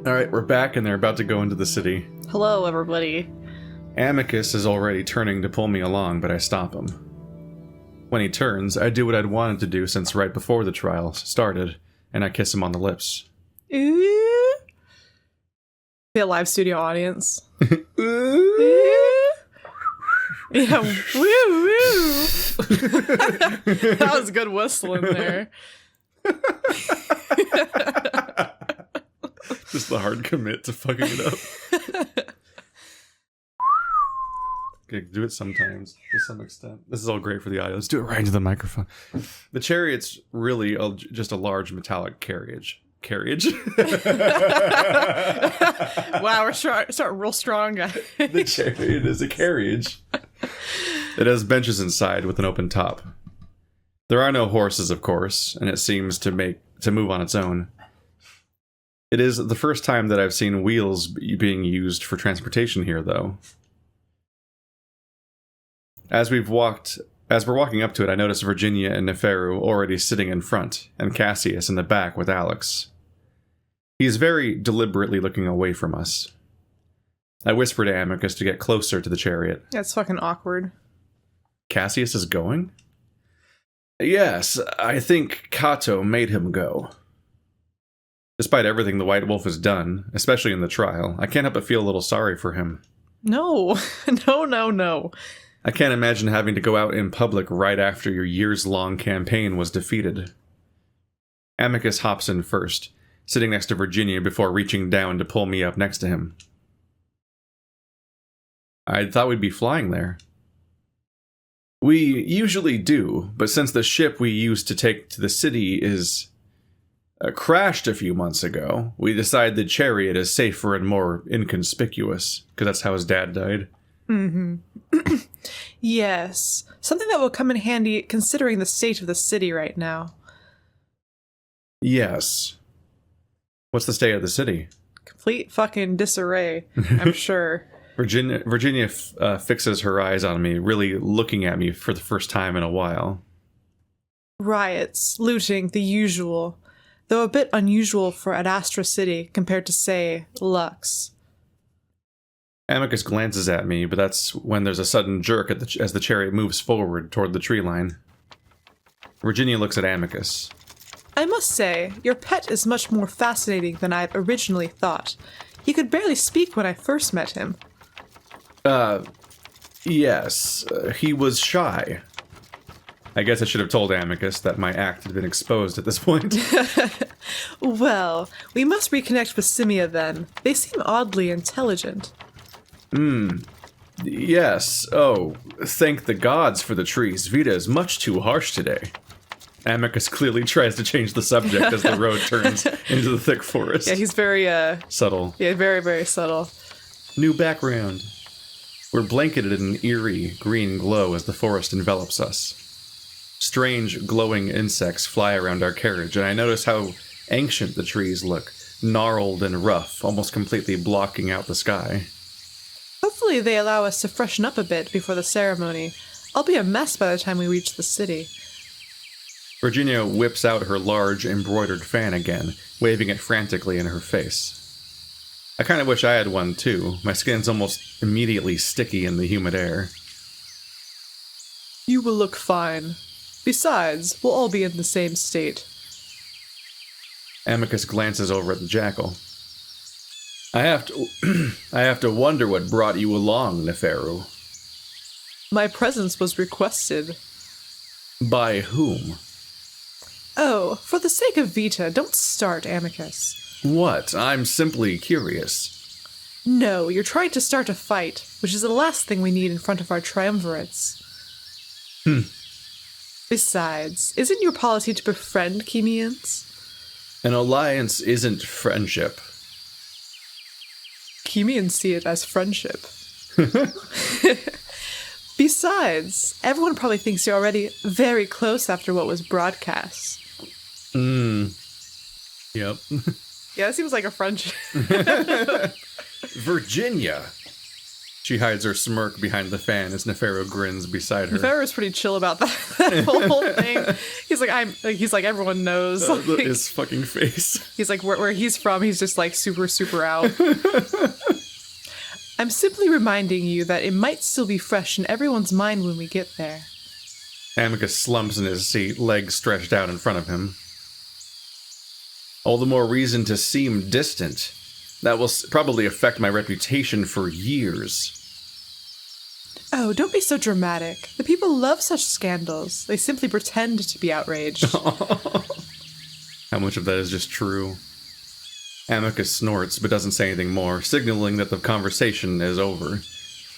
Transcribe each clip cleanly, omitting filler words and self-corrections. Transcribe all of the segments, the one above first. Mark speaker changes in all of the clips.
Speaker 1: Alright, we're back and they're about to go into the city.
Speaker 2: Hello, everybody.
Speaker 1: Amicus is already turning to pull me along, but I stop him. When he turns, I do what I'd wanted to do since right before the trial started, and I kiss him on the lips.
Speaker 2: Ooh. Be a live studio audience. Yeah, woo woo. That was good whistling there.
Speaker 1: Just the hard commit to fucking it up. Okay, do it sometimes, to some extent. This is all great for the audio. Let's do it right into the microphone. The chariot's really just a large metallic carriage.
Speaker 2: Wow, we're starting real strong, guys.
Speaker 1: The chariot is a carriage. It has benches inside with an open top. There are no horses, of course, and it seems to move on its own. It is the first time that I've seen wheels being used for transportation here, though. As we're walking up to it, I notice Virginia and Neferu already sitting in front, and Cassius in the back with Alex. He's very deliberately looking away from us. I whisper to Amicus to get closer to the chariot.
Speaker 2: That's fucking awkward.
Speaker 1: Cassius is going? Yes, I think Cato made him go. Despite everything the White Wolf has done, especially in the trial, I can't help but feel a little sorry for him.
Speaker 2: No. No.
Speaker 1: I can't imagine having to go out in public right after your years-long campaign was defeated. Amicus hops in first, sitting next to Virginia before reaching down to pull me up next to him. I thought we'd be flying there. We usually do, but since the ship we used to take to the city is crashed a few months ago, we decided the chariot is safer and more inconspicuous, because that's how his dad died.
Speaker 2: Mm-hmm. Yes. Something that will come in handy considering the state of the city right now.
Speaker 1: Yes. What's the state of the city?
Speaker 2: Complete fucking disarray, I'm sure.
Speaker 1: Virginia fixes her eyes on me, really looking at me for the first time in a while.
Speaker 2: Riots, looting, the usual. Though a bit unusual for Adastra City compared to, say, Lux.
Speaker 1: Amicus glances at me, but that's when there's a sudden jerk as the chariot moves forward toward the tree line. Virginia looks at Amicus.
Speaker 2: I must say, your pet is much more fascinating than I had originally thought. He could barely speak when I first met him.
Speaker 1: Yes. He was shy. I guess I should have told Amicus that my act had been exposed at this point.
Speaker 2: Well, we must reconnect with Simia then. They seem oddly intelligent.
Speaker 1: Yes. Oh, thank the gods for the trees. Vita is much too harsh today. Amicus clearly tries to change the subject as the road turns into the thick forest.
Speaker 2: Yeah, he's very,
Speaker 1: subtle.
Speaker 2: Yeah, very, very subtle.
Speaker 1: New background. We're blanketed in an eerie green glow as the forest envelops us. Strange, glowing insects fly around our carriage, and I notice how ancient the trees look, gnarled and rough, almost completely blocking out the sky.
Speaker 2: Hopefully they allow us to freshen up a bit before the ceremony. I'll be a mess by the time we reach the city.
Speaker 1: Virginia whips out her large, embroidered fan again, waving it frantically in her face. I kind of wish I had one too. My skin's almost immediately sticky in the humid air.
Speaker 2: You will look fine. Besides, we'll all be in the same state.
Speaker 1: Amicus glances over at the jackal. I have to wonder what brought you along, Neferu.
Speaker 2: My presence was requested.
Speaker 1: By whom?
Speaker 2: Oh, for the sake of Vita, don't start, Amicus.
Speaker 1: What? I'm simply curious.
Speaker 2: No, you're trying to start a fight, which is the last thing we need in front of our triumvirates. Besides, isn't your policy to befriend Chemians?
Speaker 1: An alliance isn't friendship.
Speaker 2: Chemians see it as friendship. Besides, everyone probably thinks you're already very close after what was broadcast.
Speaker 1: Yep.
Speaker 2: Yeah, that seems like a friendship.
Speaker 1: Virginia. She hides her smirk behind the fan as Nefero grins beside her.
Speaker 2: Nefero's pretty chill about that whole thing. He's like, everyone knows.
Speaker 1: His fucking face.
Speaker 2: He's like, where he's from, he's just like super, super out. I'm simply reminding you that it might still be fresh in everyone's mind when we get there.
Speaker 1: Amicus slumps in his seat, legs stretched out in front of him. All the more reason to seem distant. That will probably affect my reputation for years.
Speaker 2: Oh, don't be so dramatic. The people love such scandals. They simply pretend to be outraged.
Speaker 1: How much of that is just true? Amicus snorts, but doesn't say anything more, signaling that the conversation is over.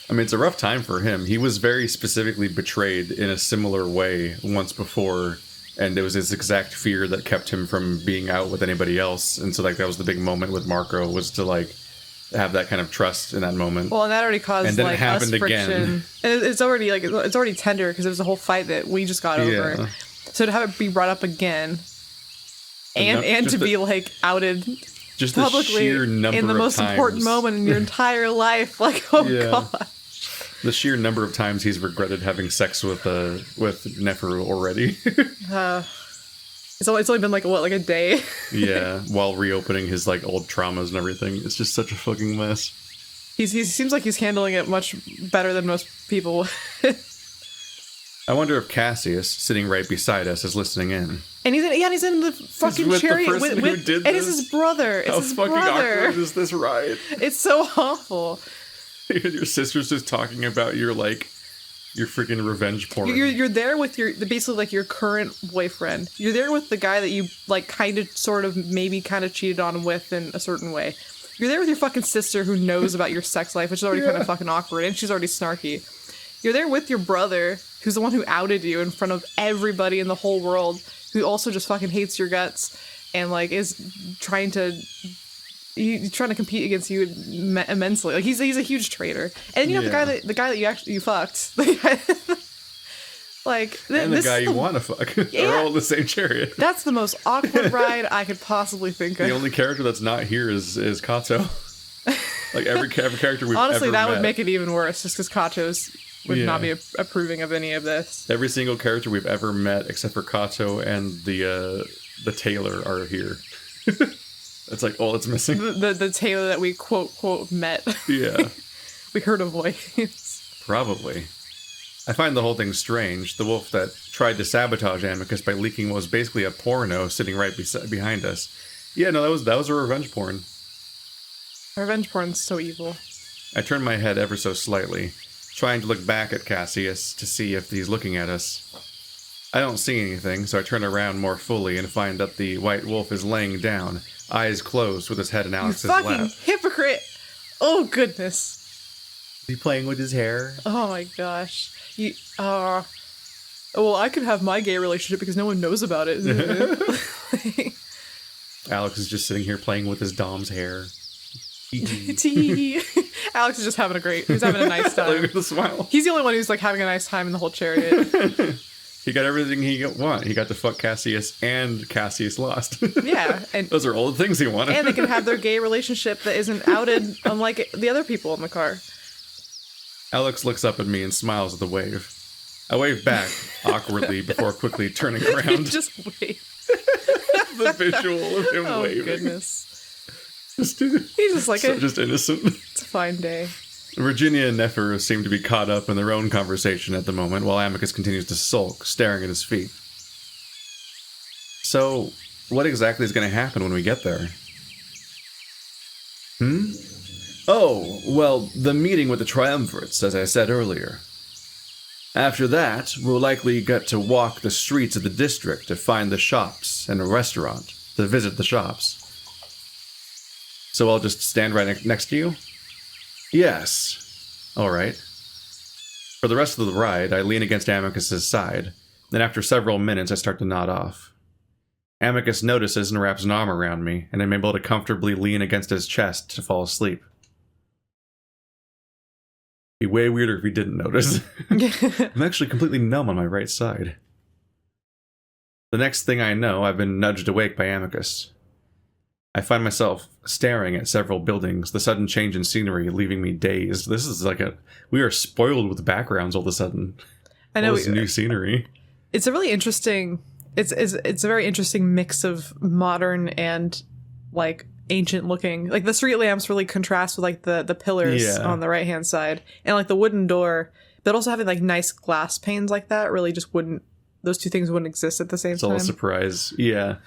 Speaker 1: I mean, it's a rough time for him. He was very specifically betrayed in a similar way once before, and it was his exact fear that kept him from being out with anybody else. And so, like, that was the big moment with Marrow, was to, like, have that kind of trust in that moment.
Speaker 2: Well, and that already caused,
Speaker 1: and then
Speaker 2: like,
Speaker 1: it happened
Speaker 2: us friction.
Speaker 1: Again.
Speaker 2: And it's already tender, because it was a whole fight that we just got over. So to have it be brought up again, and to be, like, outed
Speaker 1: just
Speaker 2: publicly
Speaker 1: the sheer number
Speaker 2: in the most
Speaker 1: of times.
Speaker 2: important moment in your entire life. Like, God.
Speaker 1: The sheer number of times he's regretted having sex with Neferu already. It's only been like a day. Yeah, while reopening his like old traumas and everything. It's just such a fucking mess.
Speaker 2: He seems like he's handling it much better than most people.
Speaker 1: I wonder if Cassius, sitting right beside us, is listening in.
Speaker 2: And he's in the fucking chariot with and it's his brother. It's his brother. How fucking
Speaker 1: awkward is this ride?
Speaker 2: It's so awful.
Speaker 1: Your sister's just talking about your freaking revenge porn.
Speaker 2: You're there with basically like your current boyfriend. You're there with the guy that you like kind of sort of maybe kind of cheated on with in a certain way. You're there with your fucking sister who knows about your sex life, which is already kind of fucking awkward, and she's already snarky. You're there with your brother, who's the one who outed you in front of everybody in the whole world, who also just fucking hates your guts and like is trying to compete against you immensely. Like he's a huge traitor. And you know the guy that you fucked. Like
Speaker 1: the guy you want to fuck. They're all in the same chariot.
Speaker 2: That's the most awkward ride I could possibly think of.
Speaker 1: The only character that's not here is Kato. Like every character we've
Speaker 2: honestly,
Speaker 1: ever
Speaker 2: that
Speaker 1: met.
Speaker 2: Would make it even worse, just because Kato's would not be approving of any of this.
Speaker 1: Every single character we've ever met, except for Kato and the tailor, are here. That's like all it's missing.
Speaker 2: The tailor that we quote met.
Speaker 1: Yeah.
Speaker 2: We heard a voice.
Speaker 1: Probably. I find the whole thing strange. The wolf that tried to sabotage Amicus by leaking what was basically a porno sitting right behind us. Yeah, no, that was a revenge porn.
Speaker 2: Revenge porn's so evil.
Speaker 1: I turn my head ever so slightly, trying to look back at Cassius to see if he's looking at us. I don't see anything, so I turn around more fully and find that the white wolf is laying down, eyes closed, with his head in Alex's lap.
Speaker 2: You fucking hypocrite! Oh, goodness.
Speaker 1: Is he playing with his hair?
Speaker 2: Oh my gosh. Well, I could have my gay relationship because no one knows about it.
Speaker 1: Alex is just sitting here playing with his dom's hair.
Speaker 2: Alex is just having he's having a nice time.
Speaker 1: Look at the smile.
Speaker 2: He's the only one who's like having a nice time in the whole chariot.
Speaker 1: He got everything he wanted. He got to fuck Cassius, and Cassius lost.
Speaker 2: Yeah. And
Speaker 1: those are all the things he wanted.
Speaker 2: And they can have their gay relationship that isn't outed, unlike the other people in the car.
Speaker 1: Alex looks up at me and smiles at the wave. I wave back, awkwardly, before quickly turning around.
Speaker 2: Just wave.
Speaker 1: The visual of him waving.
Speaker 2: Oh, goodness.
Speaker 1: He's
Speaker 2: just like
Speaker 1: just innocent.
Speaker 2: It's a fine day.
Speaker 1: Virginia and Nefer seem to be caught up in their own conversation at the moment, while Amicus continues to sulk, staring at his feet. So, what exactly is going to happen when we get there? Oh, well, the meeting with the triumvirates, as I said earlier. After that, we'll likely get to walk the streets of the district to find the shops and a restaurant, to visit the shops. So I'll just stand right next to you? Yes. All right. For the rest of the ride, I lean against Amicus's side. Then after several minutes, I start to nod off. Amicus notices and wraps an arm around me, and I'm able to comfortably lean against his chest to fall asleep. It'd be way weirder if he didn't notice. I'm actually completely numb on my right side. The next thing I know, I've been nudged awake by Amicus. I find myself staring at several buildings, the sudden change in scenery leaving me dazed. This is like we are spoiled with backgrounds all of a sudden.
Speaker 2: I know.
Speaker 1: All this new scenery.
Speaker 2: It's a really interesting, it's a very interesting mix of modern and like ancient looking. Like the street lamps really contrast with like the pillars on the right hand side, and like the wooden door, but also having like nice glass panes like that really just wouldn't, those two things wouldn't exist at the same time.
Speaker 1: It's all a surprise. Yeah.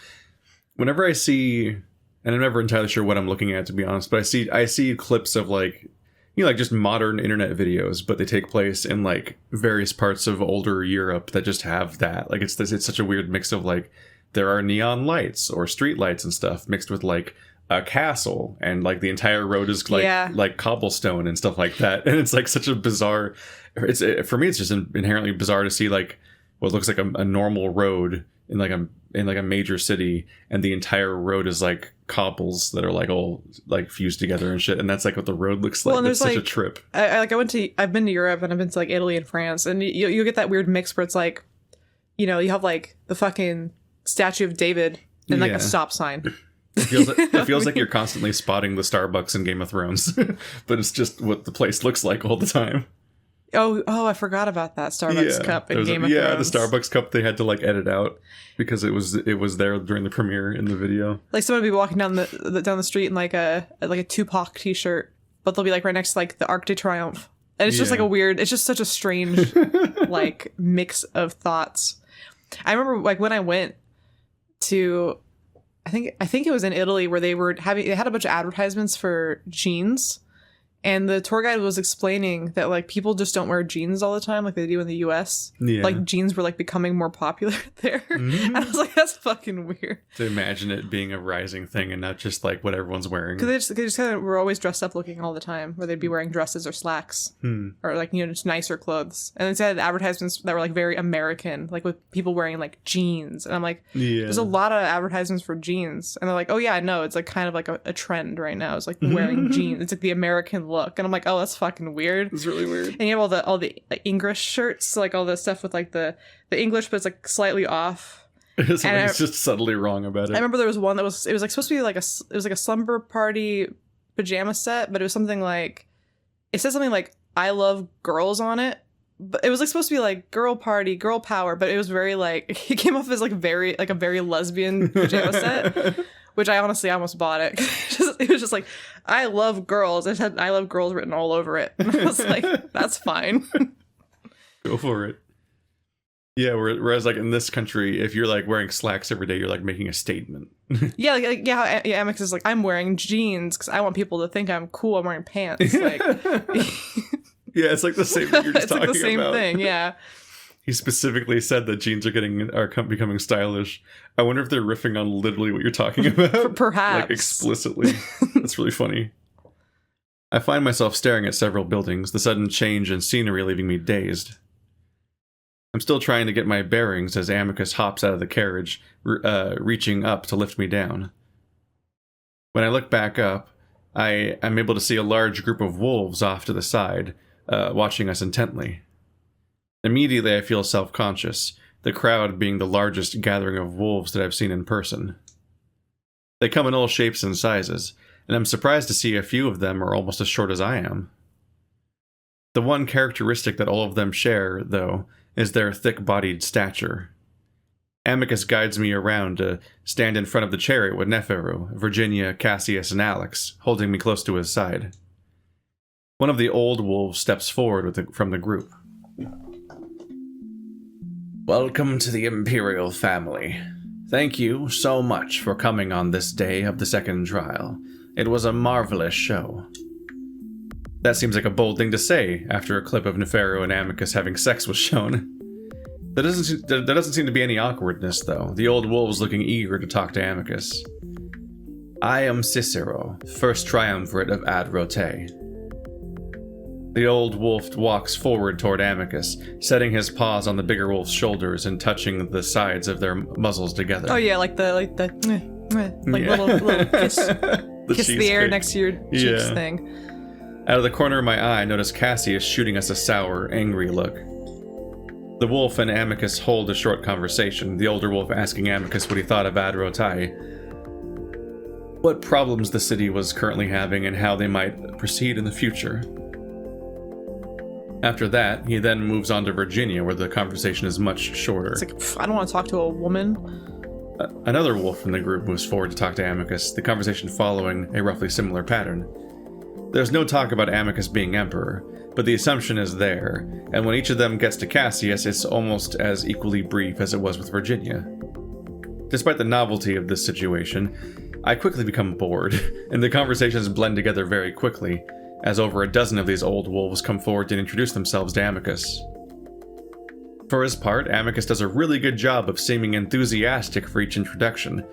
Speaker 1: Whenever I see, and I'm never entirely sure what I'm looking at, to be honest, but I see clips of like, you know, like just modern internet videos, but they take place in like various parts of older Europe that just have that. Like it's such a weird mix of like, there are neon lights or street lights and stuff mixed with like a castle, and like the entire road is like like cobblestone and stuff like that. And it's like such a bizarre, for me, it's just inherently bizarre to see like what looks like a normal road in like a major city, and the entire road is like cobbles that are like all like fused together and shit, and that's like what the road looks like. It's such a trip.
Speaker 2: I've been to Europe, and I've been to like Italy and France, and you get that weird mix where it's like, you know, you have like the fucking statue of David and like a stop sign.
Speaker 1: It feels like you're constantly spotting the Starbucks in Game of Thrones, but it's just what the place looks like all the time.
Speaker 2: Oh, I forgot about that Starbucks cup in Game of Thrones.
Speaker 1: Yeah, the Starbucks cup they had to like edit out because it was there during the premiere in the video.
Speaker 2: Like someone would be walking down the street in like a Tupac t-shirt, but they'll be like right next to like the Arc de Triomphe, and it's just like a weird. It's just such a strange like mix of thoughts. I remember like when I went to, I think it was in Italy where they had a bunch of advertisements for jeans. And the tour guide was explaining that like people just don't wear jeans all the time like they do in the US. Yeah. Like jeans were like becoming more popular there. Mm-hmm. And I was like, that's fucking weird.
Speaker 1: To imagine it being a rising thing and not just like what everyone's wearing.
Speaker 2: Because they just kind of were always dressed up looking all the time, where they'd be wearing dresses or slacks or like, you know, just nicer clothes. And they had advertisements that were like very American, like with people wearing like jeans. And I'm like, there's a lot of advertisements for jeans. And they're like, oh yeah, I know. It's like kind of like a trend right now. It's like wearing jeans. It's like the American look, and I'm like, oh, that's fucking weird. It's really weird. And you have all the like, English shirts, like all the stuff with like the English, but it's like slightly off.
Speaker 1: Something's just subtly wrong about it.
Speaker 2: I remember there was one that was like supposed to be like it was like a slumber party pajama set, but it was something like, it said something like I love girls on it, but it was like supposed to be like girl party, girl power, but it was very like, it came off as like a very lesbian pajama set. Which I honestly almost bought it. It was just like, I love girls. It had I love girls written all over it. And I was like, that's fine.
Speaker 1: Go for it. Yeah, whereas like in this country, if you're like wearing slacks every day, you're like making a statement.
Speaker 2: Yeah, Amex is like, I'm wearing jeans because I want people to think I'm cool. I'm wearing pants. Like,
Speaker 1: yeah, it's like the same thing you're just talking about. It's like the same
Speaker 2: thing, yeah.
Speaker 1: He specifically said that jeans are becoming stylish. I wonder if they're riffing on literally what you're talking about.
Speaker 2: Perhaps.
Speaker 1: Like explicitly. That's really funny. I find myself staring at several buildings, the sudden change in scenery leaving me dazed. I'm still trying to get my bearings as Amicus hops out of the carriage, reaching up to lift me down. When I look back up, I'm able to see a large group of wolves off to the side, watching us intently. Immediately, I feel self-conscious, the crowd being the largest gathering of wolves that I've seen in person. They come in all shapes and sizes, and I'm surprised to see a few of them are almost as short as I am. The one characteristic that all of them share, though, is their thick-bodied stature. Amicus guides me around to stand in front of the chariot with Neferu, Virginia, Cassius, and Alex, holding me close to his side. One of the old wolves steps forward from the group. Welcome to the Imperial family. Thank you so much for coming on this day of the second trial. It was a marvelous show. That seems like a bold thing to say after a clip of Neferu and Amicus having sex was shown. There doesn't seem to be any awkwardness, though, the old wolves looking eager to talk to Amicus. I am Cicero, first triumvirate of Ad Rote. The old wolf walks forward toward Amicus, setting his paws on the bigger wolf's shoulders and touching the sides of their muzzles together.
Speaker 2: Oh yeah, like little kiss, kiss the air next to your cheeks thing.
Speaker 1: Out of the corner of my eye, I notice Cassius shooting us a sour, angry look. The wolf and Amicus hold a short conversation, the older wolf asking Amicus what he thought of Ad Rotai. what problems the city was currently having and how they might proceed in the future. After that, he then moves on to Virginia, where the conversation is much shorter.
Speaker 2: It's like, I don't want to talk to a woman.
Speaker 1: Another wolf from the group moves forward to talk to Amicus, the conversation following a roughly similar pattern. There's no talk about Amicus being emperor, but the assumption is there, and when each of them gets to Cassius, it's almost as equally brief as it was with Virginia. Despite the novelty of this situation, I quickly become bored, and the conversations blend together very quickly, as over a dozen of these old wolves come forward to introduce themselves to Amicus. For his part, Amicus does a really good job of seeming enthusiastic for each introduction,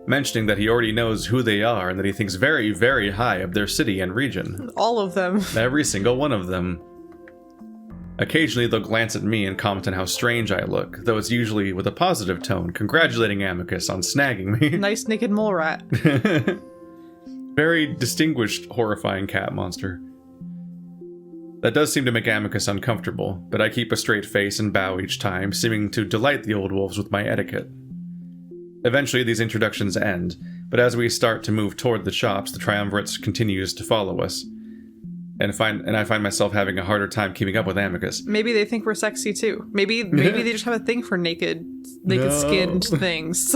Speaker 1: mentioning that he already knows who they are and that he thinks very, very high of their city and region.
Speaker 2: All of them.
Speaker 1: Every single one of them. Occasionally they'll glance at me and comment on how strange I look, though it's usually with a positive tone, congratulating Amicus on snagging me.
Speaker 2: Nice naked mole rat.
Speaker 1: Very distinguished, horrifying cat monster. That does seem to make Amicus uncomfortable, but I keep a straight face and bow each time, seeming to delight the old wolves with my etiquette. Eventually, these introductions end, but as we start to move toward the shops, the triumvirates continues to follow us, and I find myself having a harder time keeping up with Amicus.
Speaker 2: Maybe they think we're sexy too. Maybe they just have a thing for naked skinned things.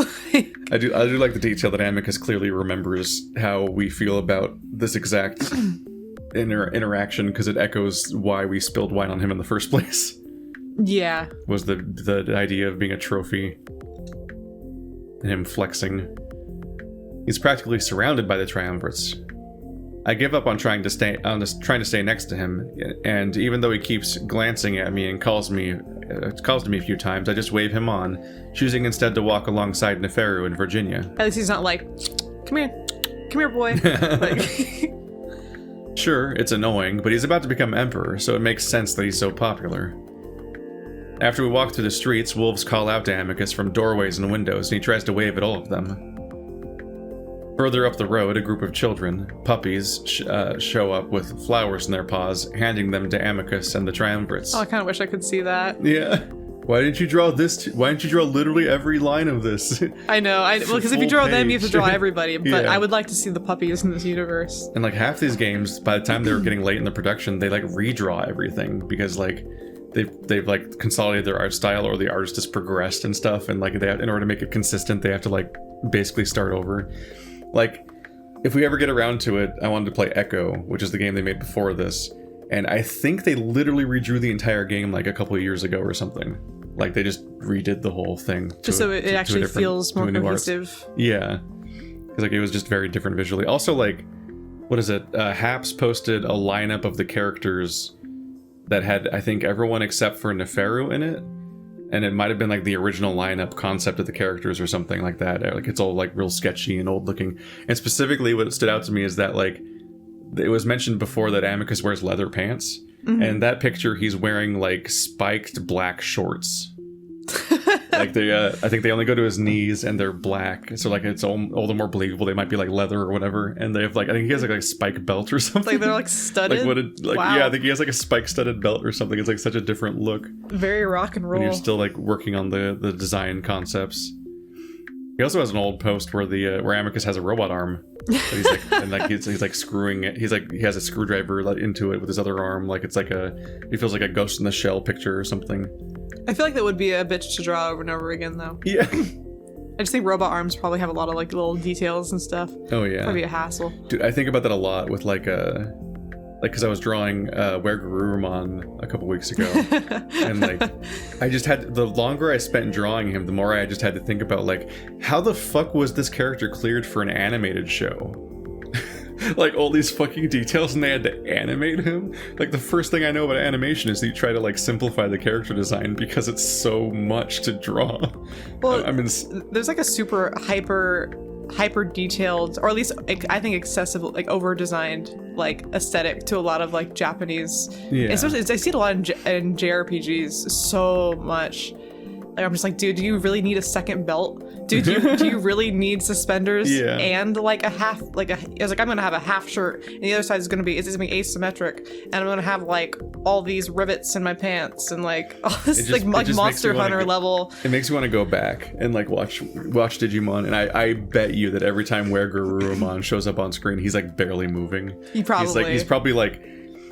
Speaker 1: I do like the detail that Amicus clearly remembers how we feel about this exact interaction, because it echoes why we spilled wine on him in the first place.
Speaker 2: Yeah.
Speaker 1: Was the idea of being a trophy. And him flexing. He's practically surrounded by the triumvirates. I give up on trying to stay next to him, and even though he keeps glancing at me and calls to me a few times, I just wave him on, choosing instead to walk alongside Neferu in Virginia.
Speaker 2: At least he's not like, come here, boy. Like,
Speaker 1: sure, it's annoying, but he's about to become emperor, so it makes sense that he's so popular. After we walk through the streets, wolves call out to Amicus from doorways and windows, and he tries to wave at all of them. Further up the road, a group of children, puppies, show up with flowers in their paws, handing them to Amicus and the triumvirates.
Speaker 2: Oh, I kind of wish I could see that.
Speaker 1: Yeah. Why didn't you draw this? Why didn't you draw literally every line of this?
Speaker 2: I know. Well, because if you draw them, you have to draw everybody. But
Speaker 1: Yeah.
Speaker 2: I would like to see the puppies in this universe.
Speaker 1: And like half these games, by the time they were getting late in the production, they like redraw everything because like they've like consolidated their art style, or the artist has progressed and stuff, and like in order to make it consistent, they have to like basically start over. Like, if we ever get around to it, I wanted to play Echo, which is the game they made before this, and I think they literally redrew the entire game like a couple of years ago or something. Like, they just redid the whole thing.
Speaker 2: Just so it actually feels more cohesive.
Speaker 1: Yeah. Because like, it was just very different visually. Also, like, what is it? Haps posted a lineup of the characters that had, I think, everyone except for Neferu in it. And it might have been like the original lineup concept of the characters or something like that. Like, it's all like real sketchy and old looking. And specifically what stood out to me is that like, it was mentioned before that Amicus wears leather pants. Mm-hmm. And that picture, he's wearing like spiked black shorts. Like they, I think they only go to his knees and they're black. So like it's all the more believable they might be like leather or whatever. And they have like, I think he has like a spike belt or something.
Speaker 2: Like they're like studded.
Speaker 1: Wow. Yeah, I think he has like a spike studded belt or something. It's like such a different look.
Speaker 2: Very rock and roll.
Speaker 1: And you're still like working on the design concepts. He also has an old post where where Amicus has a robot arm. He's like, and like he's like screwing it. He's like, he has a screwdriver into it with his other arm. Like it's like he feels like a Ghost in the Shell picture or something.
Speaker 2: I feel like that would be a bitch to draw over and over again, though.
Speaker 1: Yeah.
Speaker 2: I just think robot arms probably have a lot of like little details and stuff.
Speaker 1: Oh yeah.
Speaker 2: Probably a hassle.
Speaker 1: Dude, I think about that a lot with like because I was drawing Where Garurumon a couple weeks ago, and like I just had, the longer I spent drawing him, the more I just had to think about like, how the fuck was this character cleared for an animated show? Like all these fucking details, and they had to animate him. Like the first thing I know about animation is that you try to like simplify the character design because it's so much to draw.
Speaker 2: Well, I mean, there's like a super hyper detailed, or at least I think excessive, like over designed like aesthetic to a lot of like Japanese. Yeah. Especially I see it a lot in JRPGs so much. Like I'm just like, dude, do you really need a second belt Dude, do you really need suspenders?
Speaker 1: Yeah.
Speaker 2: And like a half, I was like, I'm gonna have a half shirt, and the other side is gonna be asymmetric, and I'm gonna have like all these rivets in my pants, and like all this like Monster Hunter level.
Speaker 1: It makes me want to go back and like watch Digimon, and I bet you that every time Garurumon shows up on screen, he's like barely moving. He's probably like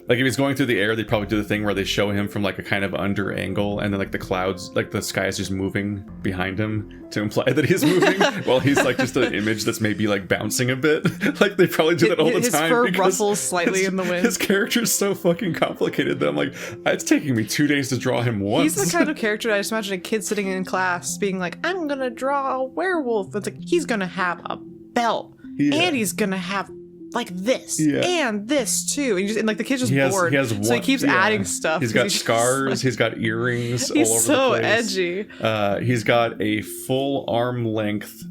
Speaker 1: if he's going through the air, they probably do the thing where they show him from like a kind of under angle, and then like the clouds, like the sky is just moving behind him to imply that he's moving, while he's like just an image that's maybe like bouncing a bit. Like they probably do that all the time.
Speaker 2: His fur ruffles slightly in the wind.
Speaker 1: His character's so fucking complicated that I'm like, it's taking me 2 days to draw him once.
Speaker 2: He's the kind of character I just imagine a kid sitting in class being like, I'm gonna draw a werewolf. It's like, he's gonna have a belt, and he's gonna have like this and this too, and like the kid's just bored, so he keeps adding stuff.
Speaker 1: He's got scars, he's got earrings all over the place. He's so
Speaker 2: edgy.
Speaker 1: He's got a full arm length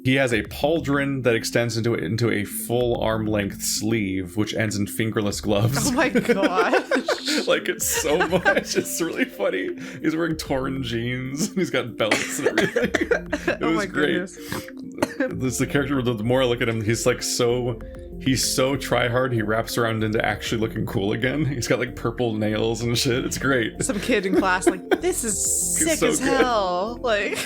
Speaker 1: he has a pauldron that extends into a full arm length sleeve, which ends in fingerless gloves.
Speaker 2: Oh my gosh.
Speaker 1: Like, it's so much. It's really funny. He's wearing torn jeans. He's got belts and everything. It was great. This is the character. The more I look at him, he's like he's so try hard. He wraps around into actually looking cool again. He's got like purple nails and shit. It's great.
Speaker 2: Some kid in class like, this is sick as hell. Like.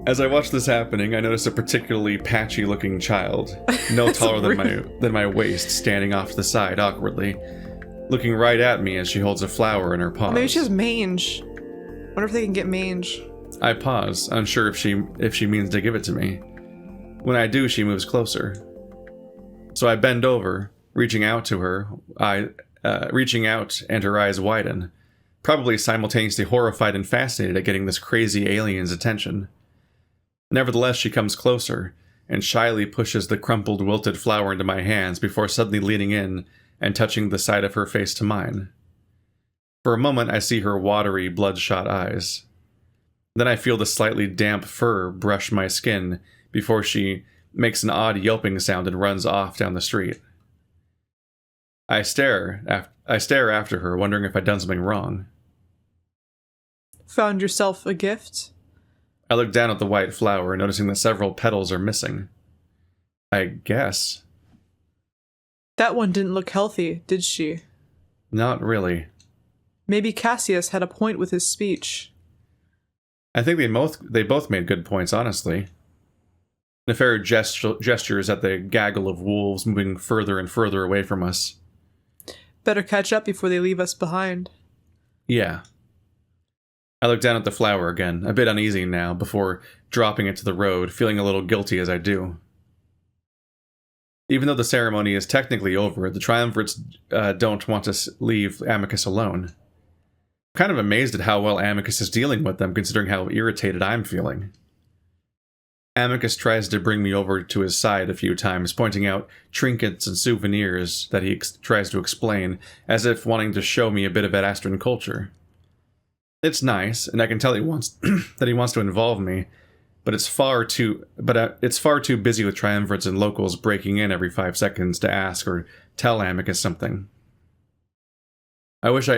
Speaker 1: As I watch this happening, I notice a particularly patchy-looking child, no taller than my waist, standing off to the side awkwardly, looking right at me as she holds a flower in her paws.
Speaker 2: Maybe she has mange. Wonder if they can get mange.
Speaker 1: I pause, unsure if she means to give it to me. When I do, she moves closer. So I bend over, reaching out to her. Reaching out, and her eyes widen, probably simultaneously horrified and fascinated at getting this crazy alien's attention. Nevertheless, she comes closer, and shyly pushes the crumpled, wilted flower into my hands before suddenly leaning in and touching the side of her face to mine. For a moment, I see her watery, bloodshot eyes. Then I feel the slightly damp fur brush my skin before she makes an odd yelping sound and runs off down the street. I stare after her, wondering if I'd done something wrong.
Speaker 2: Found yourself a gift?
Speaker 1: I look down at the white flower, noticing that several petals are missing. I guess.
Speaker 2: That one didn't look healthy, did she?
Speaker 1: Not really.
Speaker 2: Maybe Cassius had a point with his speech.
Speaker 1: I think they both made good points, honestly. Nefera gestures at the gaggle of wolves moving further and further away from us.
Speaker 2: Better catch up before they leave us behind.
Speaker 1: Yeah. I look down at the flower again, a bit uneasy now, before dropping it to the road, feeling a little guilty as I do. Even though the ceremony is technically over, the triumvirates don't want to leave Amicus alone. I'm kind of amazed at how well Amicus is dealing with them, considering how irritated I'm feeling. Amicus tries to bring me over to his side a few times, pointing out trinkets and souvenirs that he tries to explain, as if wanting to show me a bit of Adastran culture. It's nice, and I can tell he wants that he wants to involve me, but it's far too busy with triumvirates and locals breaking in every 5 seconds to ask or tell Amicus something. I wish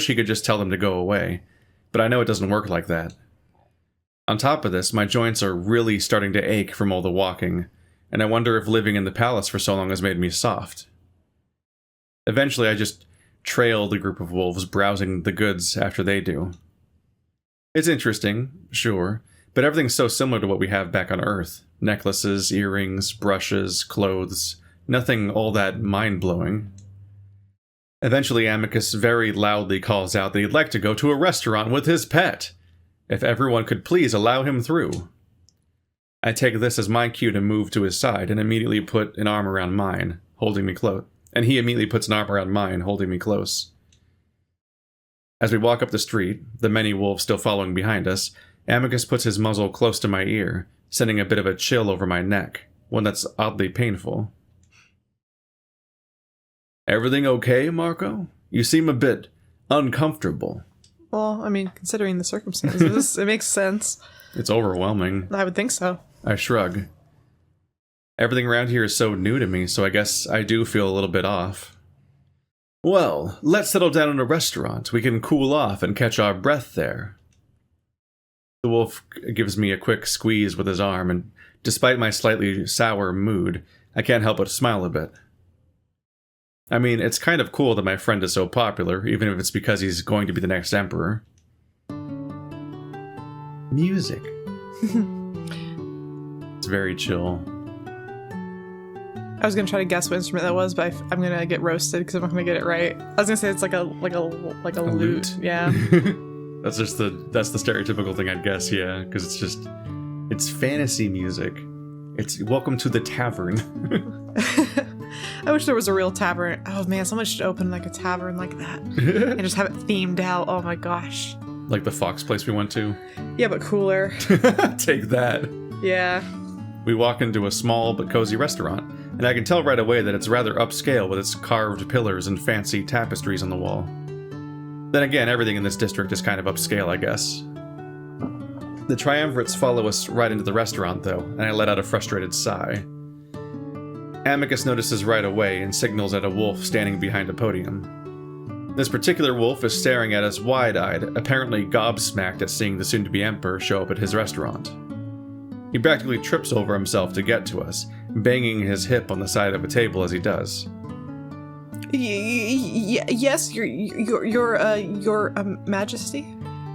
Speaker 1: he could just tell them to go away, but I know it doesn't work like that. On top of this, my joints are really starting to ache from all the walking, and I wonder if living in the palace for so long has made me soft. Eventually, I just trail the group of wolves, browsing the goods after they do. It's interesting, sure, but everything's so similar to what we have back on Earth. Necklaces, earrings, brushes, clothes, nothing all that mind-blowing. Eventually, Amicus very loudly calls out that he'd like to go to a restaurant with his pet, if everyone could please allow him through. I take this as my cue to move to his side and immediately put an arm around mine, holding me close. And he immediately puts an arm around mine, holding me close. As we walk up the street, the many wolves still following behind us, Amicus puts his muzzle close to my ear, sending a bit of a chill over my neck, one that's oddly painful. Everything okay, Marco? You seem a bit uncomfortable.
Speaker 2: Well, I mean, considering the circumstances, it makes sense.
Speaker 1: It's overwhelming.
Speaker 2: I would think so.
Speaker 1: I shrug. Everything around here is so new to me, so I guess I do feel a little bit off. Well, let's settle down in a restaurant. We can cool off and catch our breath there. The wolf gives me a quick squeeze with his arm, and despite my slightly sour mood, I can't help but smile a bit. I mean, it's kind of cool that my friend is so popular, even if it's because he's going to be the next emperor. Music. It's very chill.
Speaker 2: I was gonna try to guess what instrument that was, but I'm gonna get roasted because I'm not gonna get it right. I was gonna say it's like a lute. Yeah.
Speaker 1: That's the stereotypical thing I'd guess, yeah, because it's fantasy music. It's welcome to the tavern.
Speaker 2: I wish there was a real tavern. Oh man, someone should open like a tavern like that and just have it themed out. Oh my gosh.
Speaker 1: Like the Fox place we went to?
Speaker 2: Yeah, but cooler.
Speaker 1: Take that.
Speaker 2: Yeah.
Speaker 1: We walk into a small but cozy restaurant, and I can tell right away that it's rather upscale with its carved pillars and fancy tapestries on the wall. Then again, everything in this district is kind of upscale, I guess. The triumvirates follow us right into the restaurant, though, and I let out a frustrated sigh. Amicus notices right away and signals at a wolf standing behind a podium. This particular wolf is staring at us wide-eyed, apparently gobsmacked at seeing the soon-to-be emperor show up at his restaurant. He practically trips over himself to get to us, banging his hip on the side of a table as he does.
Speaker 2: Yes, your Majesty?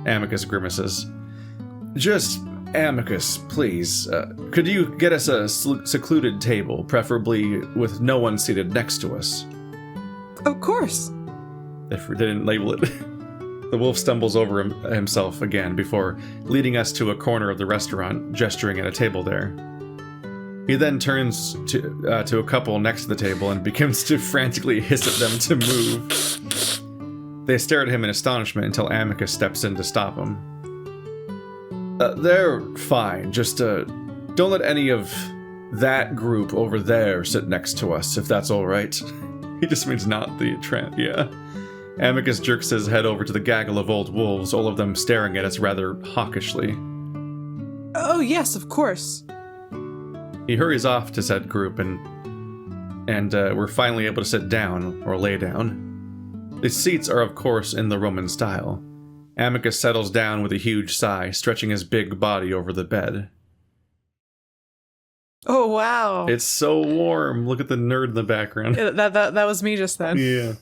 Speaker 1: Amicus grimaces. Just, Amicus, please, could you get us a secluded table, preferably with no one seated next to us?
Speaker 2: Of course.
Speaker 1: If we didn't label it. The wolf stumbles over himself again before leading us to a corner of the restaurant, gesturing at a table there. He then turns to a couple next to the table and begins to frantically hiss at them to move. They stare at him in astonishment until Amicus steps in to stop him. They're fine, just don't let any of that group over there sit next to us, if that's alright. He just means not the trend, yeah. Amicus jerks his head over to the gaggle of old wolves, all of them staring at us rather hawkishly.
Speaker 2: Oh yes, of course.
Speaker 1: He hurries off to said group, and we're finally able to sit down, or lay down. The seats are of course in the Roman style. Amicus settles down with a huge sigh, stretching his big body over the bed.
Speaker 2: Oh wow.
Speaker 1: It's so warm. Look at the nerd in the background.
Speaker 2: Yeah, that was me just then.
Speaker 1: Yeah.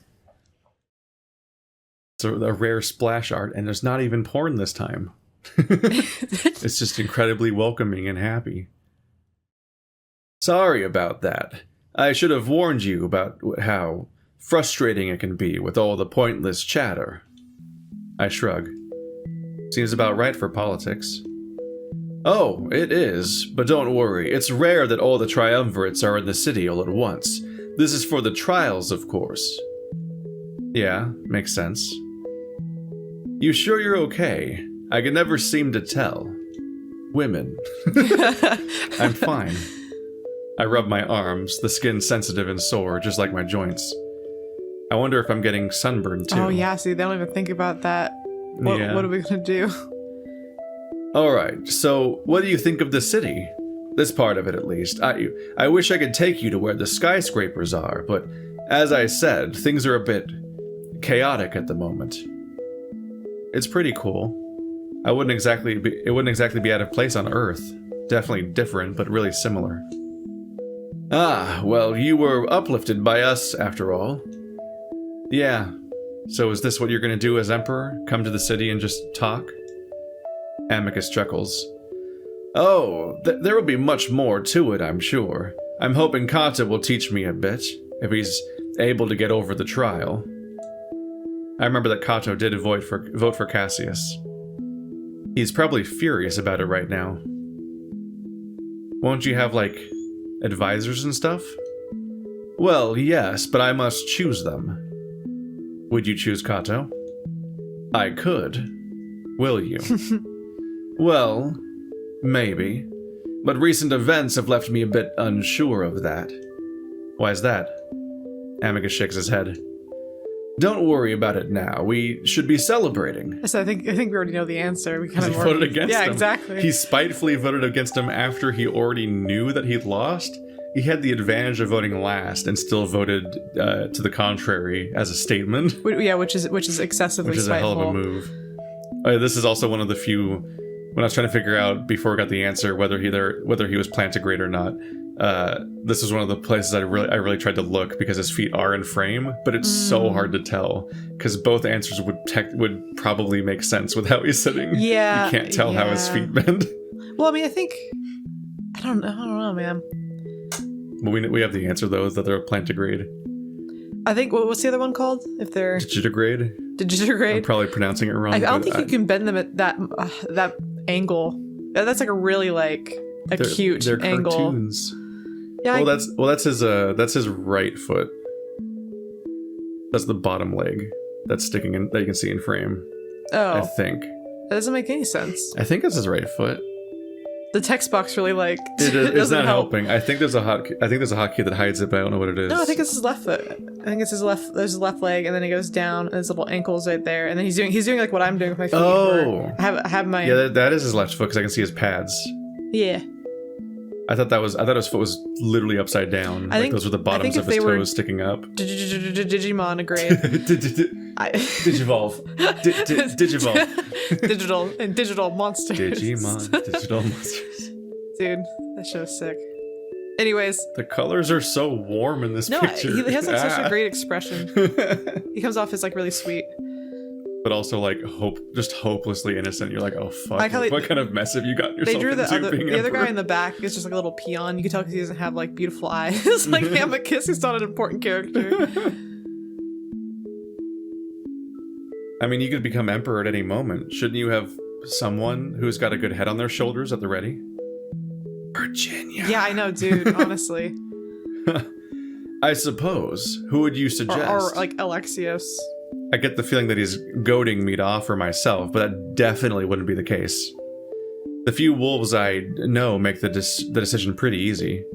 Speaker 1: It's a rare splash art, and there's not even porn this time. It's just incredibly welcoming and happy. Sorry about that. I should have warned you about how frustrating it can be with all the pointless chatter. I shrug. Seems about right for politics. Oh, it is, but don't worry. It's rare that all the triumvirates are in the city all at once. This is for the trials, of course. Yeah, makes sense. You sure you're okay? I can never seem to tell. Women. I'm fine. I rub my arms, the skin sensitive and sore, just like my joints. I wonder if I'm getting sunburned too.
Speaker 2: Oh yeah, see, they don't even think about that. What are we gonna do?
Speaker 1: Alright, so what do you think of the city? This part of it, at least. I wish I could take you to where the skyscrapers are, but as I said, things are a bit chaotic at the moment. It's pretty cool. It wouldn't exactly be out of place on Earth. Definitely different, but really similar. Ah, well, you were uplifted by us, after all. Yeah. So is this what you're gonna do as Emperor? Come to the city and just talk? Amicus chuckles. Oh, there will be much more to it, I'm sure. I'm hoping Kata will teach me a bit, if he's able to get over the trial. I remember that Kato did vote for Cassius. He's probably furious about it right now. Won't you have, like, advisors and stuff? Well, yes, but I must choose them. Would you choose Kato? I could. Will you? Well, maybe. But recent events have left me a bit unsure of that. Why's that? Amicus shakes his head. Don't worry about it now. We should be celebrating.
Speaker 2: So I think we already know the answer. We kind of
Speaker 1: voted against him.
Speaker 2: Yeah, exactly.
Speaker 1: He spitefully voted against him after he already knew that he'd lost. He had the advantage of voting last and still voted to the contrary as a statement.
Speaker 2: Yeah, which is excessively
Speaker 1: spiteful. Which is a hell of a move. This is also one of the few when I was trying to figure out before I got the answer whether he was plantigrade or not. This is one of the places I really tried to look because his feet are in frame, but it's so hard to tell because both answers would probably make sense with how he's sitting.
Speaker 2: Yeah,
Speaker 1: you can't tell how his feet bend.
Speaker 2: Well, I mean, I don't know, man.
Speaker 1: But we have the answer though, is that they're plantigrade.
Speaker 2: I think what's the other one called? If they're
Speaker 1: Digitigrade.
Speaker 2: Digitigrade.
Speaker 1: I'm probably pronouncing it wrong.
Speaker 2: I don't think you can bend them at that angle. That's like a really like acute
Speaker 1: they're
Speaker 2: angle.
Speaker 1: Cartoons.
Speaker 2: Yeah.
Speaker 1: Well, that's his right foot. That's the bottom leg that's sticking in that you can see in frame.
Speaker 2: Oh,
Speaker 1: I think
Speaker 2: that doesn't make any sense.
Speaker 1: I think that's his right foot.
Speaker 2: The text box really like
Speaker 1: it's not helping. I think there's a hotkey that hides it, but I don't know what it is.
Speaker 2: No, I think it's his left foot. I think it's his left. There's his left leg, and then he goes down, and his little ankle's right there, and then he's doing like what I'm doing with my feet.
Speaker 1: Oh,
Speaker 2: I have my
Speaker 1: that is his left foot because I can see his pads.
Speaker 2: Yeah.
Speaker 1: I thought his foot was literally upside down. Like those were the bottoms of his toes sticking up.
Speaker 2: Digimon grade.
Speaker 1: Digivolve. Digivolve.
Speaker 2: Digital monsters.
Speaker 1: Digimon. Digital monsters.
Speaker 2: Dude, that show's sick. Anyways.
Speaker 1: The colors are so warm in this picture.
Speaker 2: He has like such a great expression. He comes off as like really sweet.
Speaker 1: But also like just hopelessly innocent. You're like, oh fuck, what kind of mess have you gotten yourself into?
Speaker 2: The other guy in the back is just like a little peon. You can tell because he doesn't have like beautiful eyes. Like Amicus, he's not an important character.
Speaker 1: I mean, you could become emperor at any moment. Shouldn't you have someone who's got a good head on their shoulders at the ready? Virginia.
Speaker 2: Yeah, I know, dude. Honestly.
Speaker 1: I suppose. Who would you suggest?
Speaker 2: Or like Alexios.
Speaker 1: I get the feeling that he's goading me to offer myself, but that definitely wouldn't be the case. The few wolves I know make the decision pretty easy.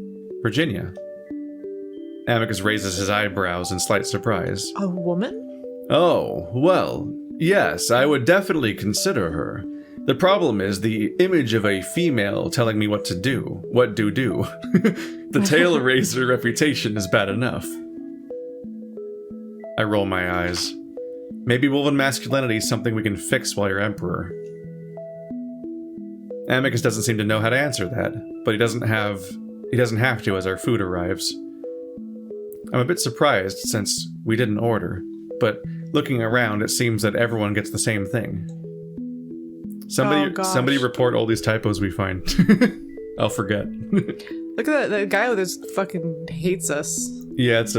Speaker 1: Virginia. Amicus raises his eyebrows in slight surprise.
Speaker 2: A woman?
Speaker 1: Oh, well, yes, I would definitely consider her. The problem is the image of a female telling me what to do. What do. The tail raiser reputation is bad enough. I roll my eyes. Maybe woven masculinity is something we can fix while you're emperor. Amicus doesn't seem to know how to answer that, but he doesn't have to as our food arrives. I'm a bit surprised since we didn't order, but looking around it seems that everyone gets the same thing. Somebody report all these typos we find. I'll forget.
Speaker 2: Look at that guy with his fucking hates us.
Speaker 1: Yeah, that's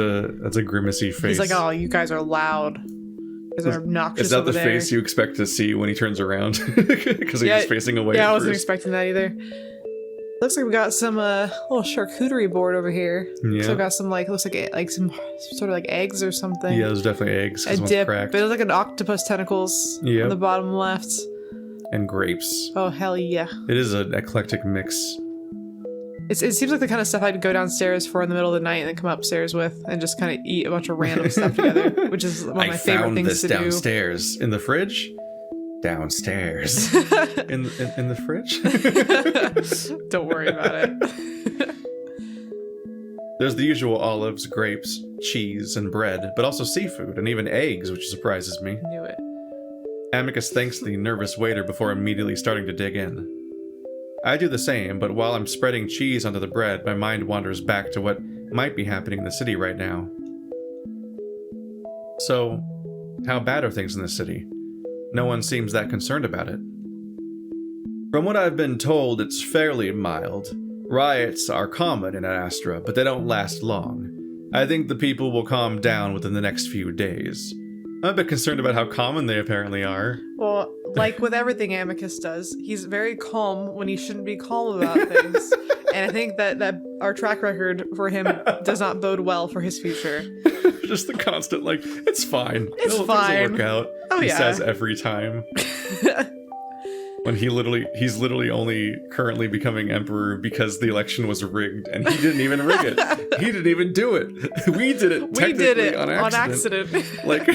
Speaker 1: a grimacy face.
Speaker 2: He's like, oh, you guys are loud. You guys are obnoxious.
Speaker 1: Is that
Speaker 2: over
Speaker 1: the
Speaker 2: there.
Speaker 1: face you expect to see when he turns around? Because he's just facing away.
Speaker 2: Yeah, I wasn't expecting that either. Looks like we got some little charcuterie board over here. Yeah. So we got some looks like some sort of like eggs or something.
Speaker 1: Yeah, there's definitely eggs.
Speaker 2: A dip. But it was like an octopus tentacles on the bottom left.
Speaker 1: And grapes.
Speaker 2: Oh, hell yeah.
Speaker 1: It is an eclectic mix.
Speaker 2: It seems like the kind of stuff I'd go downstairs for in the middle of the night and then come upstairs with and just kind of eat a bunch of random stuff together, which is one of my favorite things to do. I found this downstairs.
Speaker 1: In the fridge? Downstairs. in the fridge?
Speaker 2: Don't worry about it.
Speaker 1: There's the usual olives, grapes, cheese, and bread, but also seafood and even eggs, which surprises me.
Speaker 2: Knew it.
Speaker 1: Amicus thanks the nervous waiter before immediately starting to dig in. I do the same, but while I'm spreading cheese onto the bread, my mind wanders back to what might be happening in the city right now. So, how bad are things in the city? No one seems that concerned about it. From what I've been told, it's fairly mild. Riots are common in Adastra, but they don't last long. I think the people will calm down within the next few days. I'm a bit concerned about how common they apparently are.
Speaker 2: Well, like with everything Amicus does, he's very calm when he shouldn't be calm about things. And I think that our track record for him does not bode well for his future.
Speaker 1: Just the constant, it's fine.
Speaker 2: It's fine.
Speaker 1: It'll work out.
Speaker 2: Oh,
Speaker 1: he says every time. When he's literally only currently becoming emperor because the election was rigged, and he didn't even rig it. He didn't even do it. We did it.
Speaker 2: We did it
Speaker 1: on accident. Like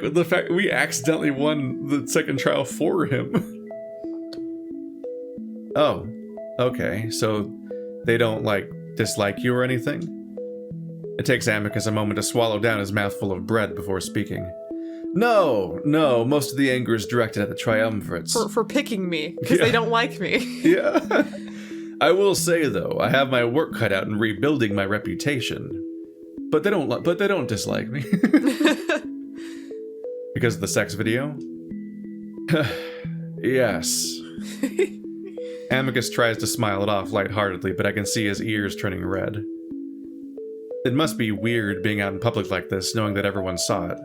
Speaker 1: the fact we accidentally won the second trial for him. Oh, okay. So they don't dislike you or anything? It takes Amicus a moment to swallow down his mouthful of bread before speaking. No, most of the anger is directed at the triumvirates.
Speaker 2: For picking me, because they don't like me.
Speaker 1: Yeah. I will say, though, I have my work cut out in rebuilding my reputation. But they don't dislike me. Because of the sex video? Yes. Amicus tries to smile it off lightheartedly, but I can see his ears turning red. It must be weird being out in public like this, knowing that everyone saw it.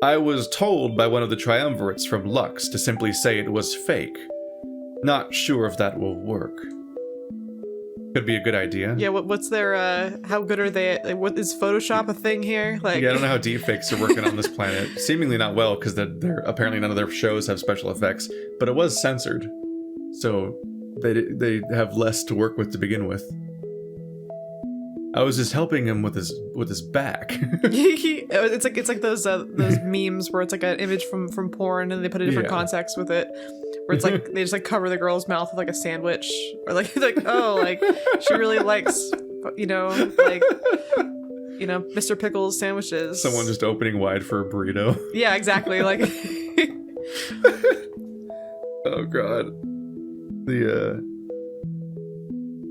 Speaker 1: I was told by one of the triumvirates from Lux to simply say it was fake. Not sure if that will work. Could be a good idea.
Speaker 2: Yeah, what's their, how good are they at, what, is Photoshop a thing here? Like,
Speaker 1: yeah, I don't know how deepfakes are working on this planet. Seemingly not well, because they're apparently none of their shows have special effects, but it was censored. So they have less to work with to begin with. I was just helping him with his back.
Speaker 2: it's like those memes where it's like an image from porn and they put a different context with it, where it's like they just like cover the girl's mouth with like a sandwich, or like oh, like she really likes Mr. Pickles sandwiches.
Speaker 1: Someone just opening wide for a burrito.
Speaker 2: Yeah, exactly. Like
Speaker 1: oh god.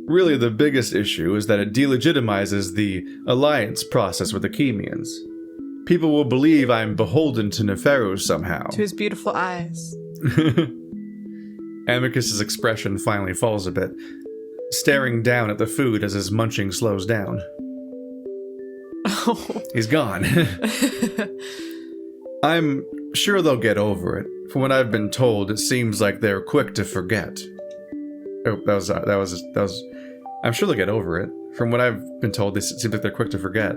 Speaker 1: Really, the biggest issue is that it delegitimizes the alliance process with the Chemians. People will believe I'm beholden to Neferu somehow.
Speaker 2: To his beautiful eyes.
Speaker 1: Amicus's expression finally falls a bit, staring down at the food as his munching slows down.
Speaker 2: Oh.
Speaker 1: He's gone. I'm sure they'll get over it. From what I've been told, it seems like they're quick to forget. Oh, that was. I'm sure they'll get over it. From what I've been told, it seems like they're quick to forget.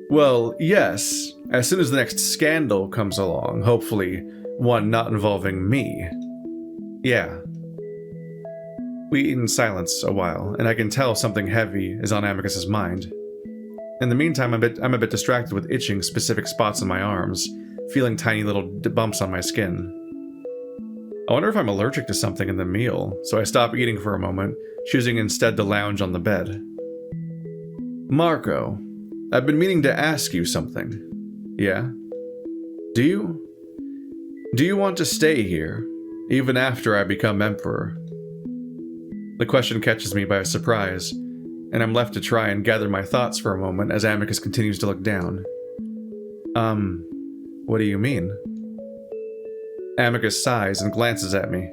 Speaker 1: Well, yes. As soon as the next scandal comes along, hopefully one not involving me. Yeah. We eat in silence a while, and I can tell something heavy is on Amicus's mind. In the meantime, I'm a bit distracted with itching specific spots in my arms, feeling tiny little bumps on my skin. I wonder if I'm allergic to something in the meal, so I stop eating for a moment, choosing instead to lounge on the bed. Marco, I've been meaning to ask you something. Yeah? Do you want to stay here, even after I become emperor? The question catches me by surprise, and I'm left to try and gather my thoughts for a moment as Amicus continues to look down. What do you mean? Amicus sighs and glances at me.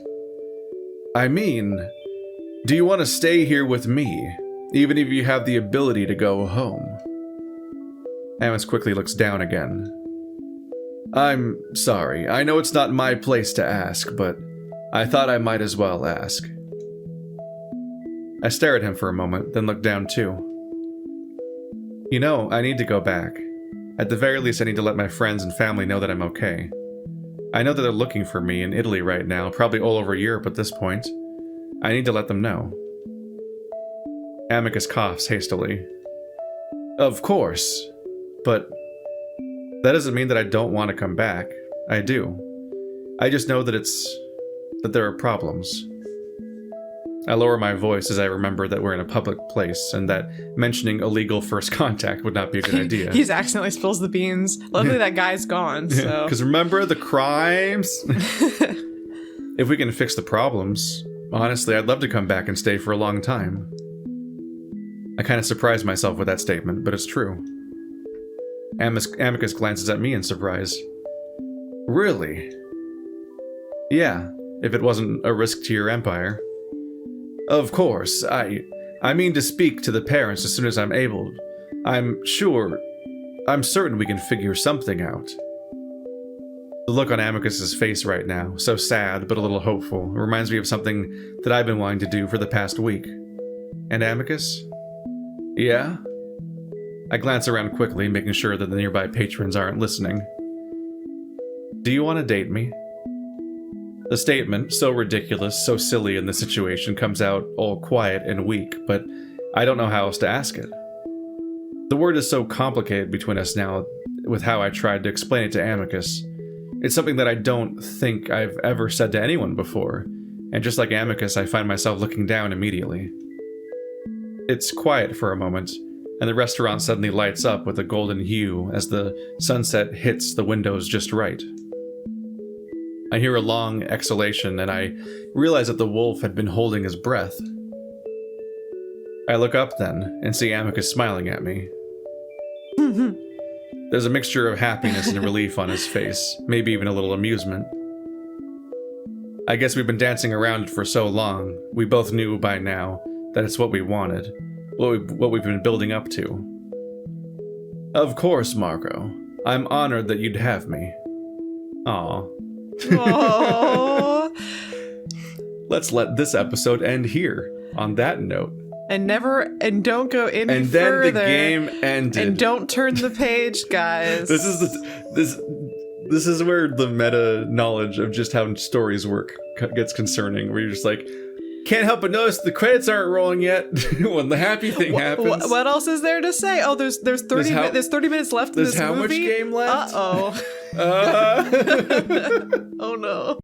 Speaker 1: I mean, do you want to stay here with me, even if you have the ability to go home? Amicus quickly looks down again. I'm sorry, I know it's not my place to ask, but I thought I might as well ask. I stare at him for a moment, then look down too. You know, I need to go back. At the very least, I need to let my friends and family know that I'm okay. I know that they're looking for me in Italy right now, probably all over Europe at this point. I need to let them know. Amicus coughs hastily. Of course, but that doesn't mean that I don't want to come back. I do. I just know that there are problems. I lower my voice as I remember that we're in a public place and that mentioning illegal first contact would not be a good idea.
Speaker 2: He accidentally spills the beans. Luckily that guy's gone, so...
Speaker 1: Because remember the crimes? If we can fix the problems, honestly, I'd love to come back and stay for a long time. I kind of surprised myself with that statement, but it's true. Amicus glances at me in surprise. Really? Yeah, if it wasn't a risk to your empire. Of course, I mean to speak to the parents as soon as I'm able. I'm certain we can figure something out. The look on Amicus's face right now, so sad but a little hopeful, reminds me of something that I've been wanting to do for the past week. And Amicus? Yeah? I glance around quickly, making sure that the nearby patrons aren't listening. Do you want to date me? The statement, so ridiculous, so silly in the situation, comes out all quiet and weak, but I don't know how else to ask it. The word is so complicated between us now with how I tried to explain it to Amicus. It's something that I don't think I've ever said to anyone before, and just like Amicus, I find myself looking down immediately. It's quiet for a moment, and the restaurant suddenly lights up with a golden hue as the sunset hits the windows just right. I hear a long exhalation, and I realize that the wolf had been holding his breath. I look up then, and see Amicus smiling at me. There's a mixture of happiness and relief on his face, maybe even a little amusement. I guess we've been dancing around it for so long, we both knew by now that it's what we wanted, what we've been building up to. Of course, Marrow. I'm honored that you'd have me. Aw.
Speaker 2: Aww.
Speaker 1: Let's let this episode end here, on that note.
Speaker 2: And don't go any further.
Speaker 1: And then the game ended.
Speaker 2: And don't turn the page, guys.
Speaker 1: This is where the meta knowledge of just how stories work gets concerning, where you're just like, can't help but notice the credits aren't rolling yet when the happy thing happens.
Speaker 2: What else is there to say? Oh, there's 30 minutes left in this movie.
Speaker 1: There's how much game left?
Speaker 2: Uh-oh. Oh no.